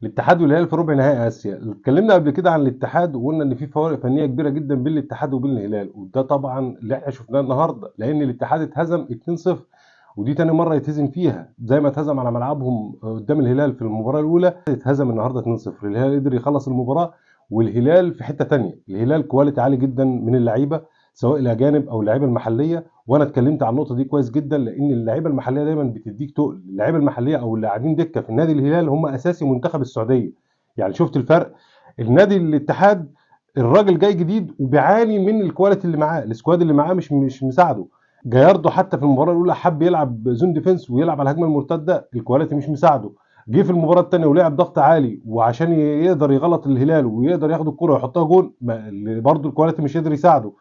الاتحاد والهلال في ربع نهائي اسيا. اتكلمنا قبل كده عن الاتحاد وقلنا ان في فوارق فنيه كبيره جدا بين الاتحاد وبين الهلال، وده طبعا اللي احنا شفناه النهارده، لان الاتحاد اتهزم 2-0 ودي تاني مره يتهزم فيها، زي ما اتهزم على ملعبهم قدام الهلال في المباراه الاولى، اتهزم النهارده 2-0. الهلال قدر يخلص المباراه، والهلال في حته تانيه، الهلال كواليتي عالي جدا من اللعيبه سواء الاجانب او اللعيبه المحليه، وانا اتكلمت عن النقطه دي كويس جدا، لان اللعيبه المحليه دايما بتديك تقل. اللعيبه المحليه او اللي قاعدين دكه في النادي الهلال هم اساسي منتخب السعوديه. يعني شفت الفرق؟ النادي الاتحاد الراجل جاي جديد وبيعاني من الكواليتي اللي معاه، السكواد اللي معاه مش مساعده. جاياردو حتى في المباراه الاولى حب يلعب زون ديفنس ويلعب على الهجمه المرتده، الكواليتي مش مساعده. جه في المباراه الثانيه ولعب ضغط عالي وعشان يقدر يغلط الهلال ويقدر ياخد الكره ويحطها جون، برضه الكواليتي مش قادر يساعده.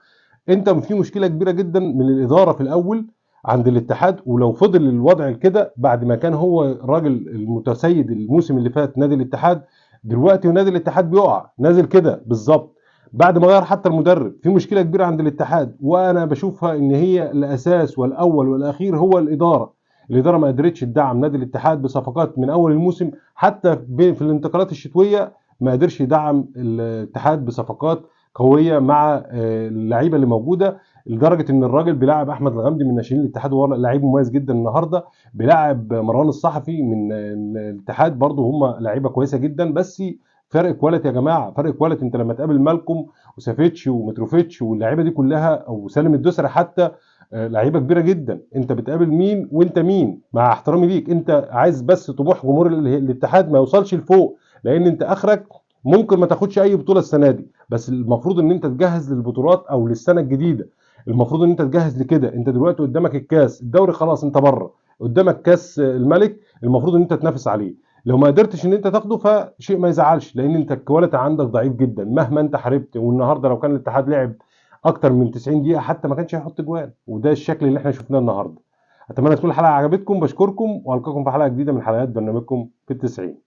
انت في مشكله كبيره جدا من الاداره في الاول عند الاتحاد، ولو فضل الوضع كده بعد ما كان هو راجل المتسيد الموسم اللي فات نادي الاتحاد، دلوقتي نادي الاتحاد بيقع نازل كده بالظبط. بعد ما غير حتى المدرب، في مشكله كبيره عند الاتحاد، وانا بشوفها ان هي الاساس والاول والاخير هو الاداره. الاداره ما قدرتش تدعم نادي الاتحاد بصفقات من اول الموسم، حتى في الانتقالات الشتويه ما قدرش يدعم الاتحاد بصفقات قويه مع اللعيبه اللي موجوده، لدرجه ان الراجل بيلاعب احمد الغامدي من ناشئين الاتحاد وهو لعيب مميز جدا النهارده، بيلاعب مروان الصحفي من الاتحاد برضه، هم لعيبه كويسه جدا، بس فرق كواليتي يا جماعه، فرق كواليتي. انت لما تقابل مالكم وسافيتش ومتروفيتش واللعيبه دي كلها او سالم الدوسري حتى، لعيبه كبيره جدا، انت بتقابل مين وانت مين؟ مع احترامي ليك، انت عايز بس طموح جمهور الاتحاد ما يوصلش لفوق، لان انت اخرك ممكن ما تاخدش اي بطوله السنه دي، بس المفروض ان انت تجهز للبطولات او للسنه الجديده. المفروض ان انت تجهز لكده. انت دلوقتي قدامك الكاس، الدوري خلاص انت بره، قدامك كاس الملك المفروض ان انت تنافس عليه. لو ما قدرتش ان انت تاخده فشيء ما يزعلش، لان انت الكواليتي عندك ضعيف جدا مهما انت حاربت. والنهارده لو كان الاتحاد لعب اكتر من 90 دقيقه حتى ما كانش هيحط جوان، وده الشكل اللي احنا شفناه النهارده. اتمنى تكون الحلقه عجبتكم، بشكركم والقاكم في حلقه جديده من حلقات برنامجكم في التسعين.